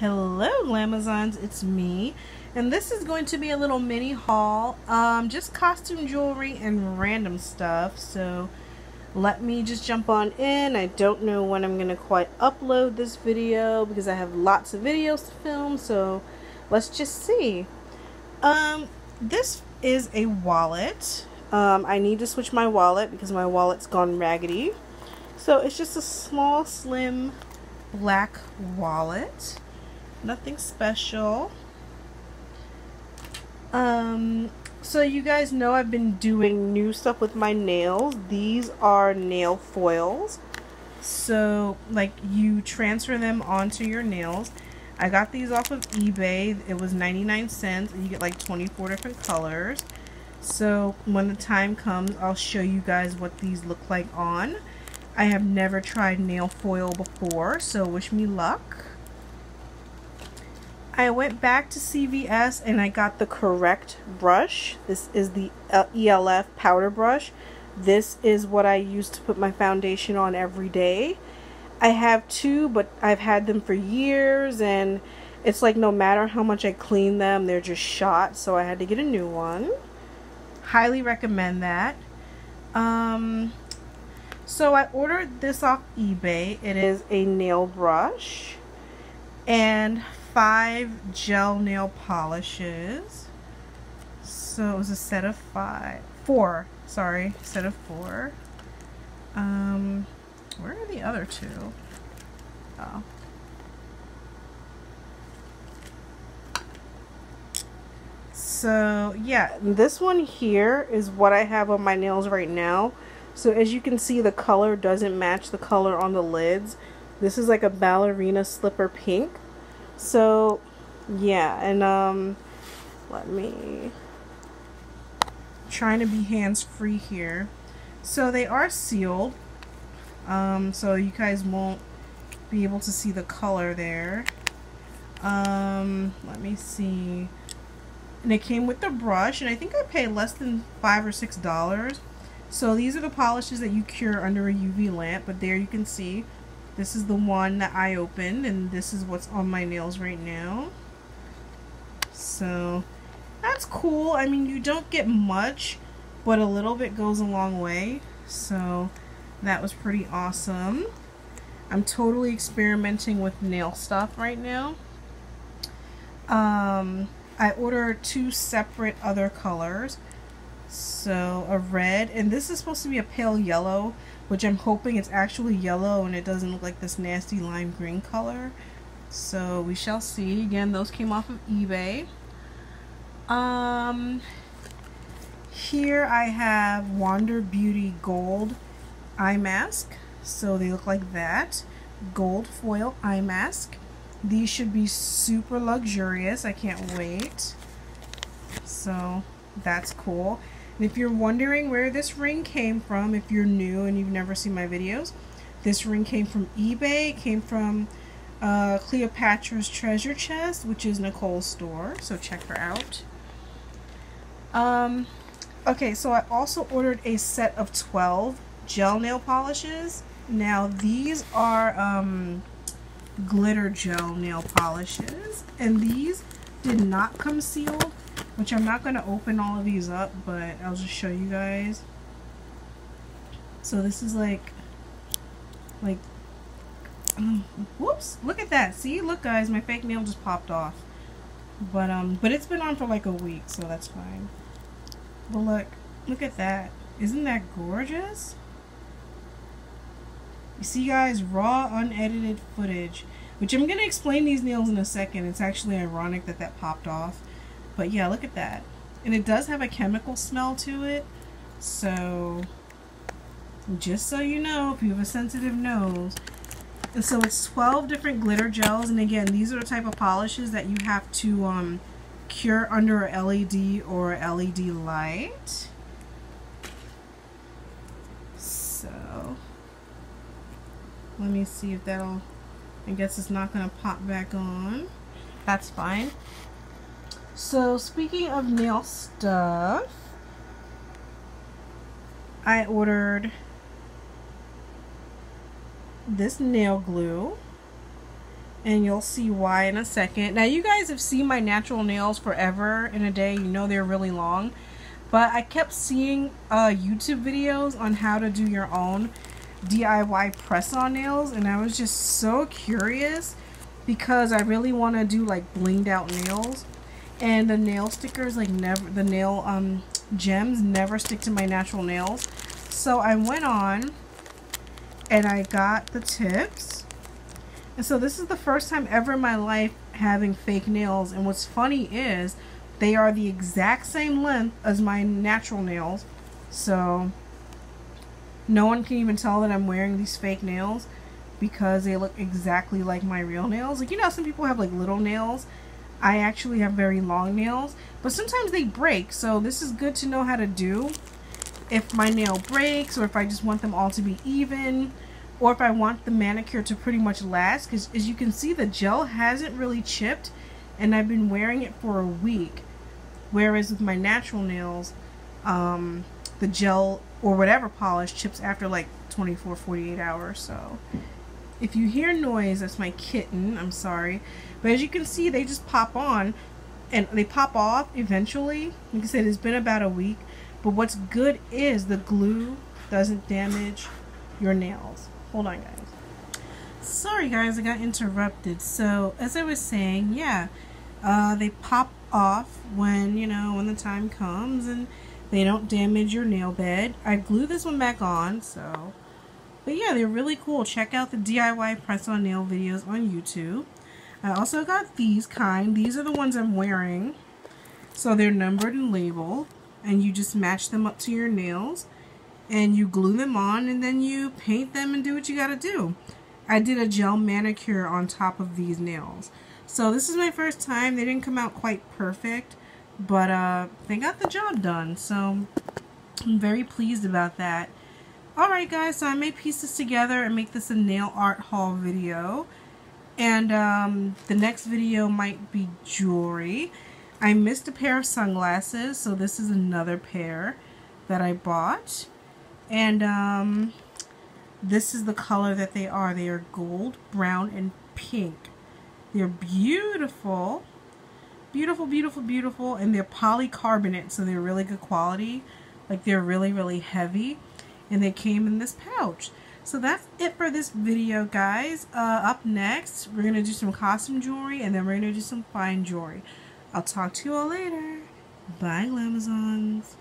Hello Glamazons, it's me, and this is going to be a little mini haul, just costume jewelry and random stuff. So let me just jump on in. I don't know when I'm gonna quite upload this video because I have lots of videos to film, so let's just see. This is a wallet. I need to switch my wallet because my wallet's gone raggedy. So it's just a small, slim black wallet. Nothing special. So you guys know I've been doing new stuff with my nails. These are nail foils. So like you transfer them onto your nails. I got these off of eBay. It was 99 cents and you get like 24 different colors. So when the time comes, I'll show you guys what these look like on. I have never tried nail foil before, so wish me luck. I went back to CVS and I got the correct brush. This is the ELF powder brush. This is what I use to put my foundation on every day. I have two, but I've had them for years and it's like no matter how much I clean them, they're just shot, so I had to get a new one. Highly recommend that. So I ordered this off eBay. It is a nail brush and 5 gel nail polishes. So it was a set of 4. Sorry, set of 4. Where are the other 2? Oh. So yeah, this one here is what I have on my nails right now. So as you can see, the color doesn't match the color on the lids. This is like a ballerina slipper pink. So yeah, and let me, trying to be hands-free here. So they are sealed, so you guys won't be able to see the color there. Let me see. And it came with the brush, and I think I paid less than $5 or $6. So these are the polishes that you cure under a UV lamp, but there you can see this is the one that I opened, and this is what's on my nails right now. So that's cool. I mean, you don't get much, but a little bit goes a long way. So that was pretty awesome. I'm totally experimenting with nail stuff right now. I ordered 2 separate other colors. So a red, and this is supposed to be a pale yellow, which I'm hoping it's actually yellow and it doesn't look like this nasty lime green color. So we shall see. Again, those came off of eBay. Here I have Wander Beauty Gold eye mask. So they look like that. Gold foil eye mask. These should be super luxurious. I can't wait. So that's cool. And if you're wondering where this ring came from, if you're new and you've never seen my videos, this ring came from eBay. It came from Cleopatra's Treasure Chest, which is Nicole's store, so check her out. Okay, so I also ordered a set of 12 gel nail polishes. Now these are glitter gel nail polishes, and these did not come sealed, which I'm not going to open all of these up, but I'll just show you guys. So this is like whoops, look at that. See, look guys, my fake nail just popped off. But it's been on for like a week, so that's fine. But look at that. Isn't that gorgeous? You see guys, raw unedited footage, which I'm going to explain these nails in a second. It's actually ironic that that popped off. But yeah, look at that. And it does have a chemical smell to it. So just so you know, if you have a sensitive nose. And so it's 12 different glitter gels. And again, these are the type of polishes that you have to cure under a LED or a LED light. So let me see if that'll, I guess it's not going to pop back on. That's fine. So speaking of nail stuff, I ordered this nail glue. and you'll see why in a second. Now, you guys have seen my natural nails forever in a day. You know they're really long. But I kept seeing YouTube videos on how to do your own DIY press-on nails, and I was just so curious because I really want to do like blinged out nails, and the nail stickers, like never, the nail gems never stick to my natural nails. So I went on and I got the tips, and so this is the first time ever in my life having fake nails. And what's funny is they are the exact same length as my natural nails, so no one can even tell that I'm wearing these fake nails because they look exactly like my real nails. Like, you know, some people have like little nails. I actually have very long nails, but sometimes they break, so this is good to know how to do if my nail breaks, or if I just want them all to be even, or if I want the manicure to pretty much last, because as you can see, the gel hasn't really chipped and I've been wearing it for a week, whereas with my natural nails, the gel or whatever polish chips after like 24-48 hours. So if you hear noise, that's my kitten, I'm sorry. But as you can see, they just pop on and they pop off eventually. Like I said, it's been about a week. But what's good is the glue doesn't damage your nails. Hold on, guys. Sorry guys, I got interrupted. So as I was saying, yeah, they pop off when, you know, when the time comes, and they don't damage your nail bed. I glue this one back on, so. But yeah, they're really cool. Check out the DIY press-on nail videos on YouTube. I also got these kind. These are the ones I'm wearing. So they're numbered and labeled, and you just match them up to your nails, and you glue them on, and then you paint them and do what you gotta do. I did a gel manicure on top of these nails. So this is my first time. They didn't come out quite perfect, but they got the job done. So I'm very pleased about that. Alright guys, so I may piece this together and make this a nail art haul video. And the next video might be jewelry. I missed a pair of sunglasses, so this is another pair that I bought. And this is the color that they are. They are gold, brown, and pink. They're beautiful. Beautiful, beautiful, beautiful. And they're polycarbonate, so they're really good quality. Like, they're really, really heavy. And they came in this pouch. So that's it for this video, guys. Up next, we're going to do some costume jewelry, and then we're going to do some fine jewelry. I'll talk to you all later. Bye, Glamazons.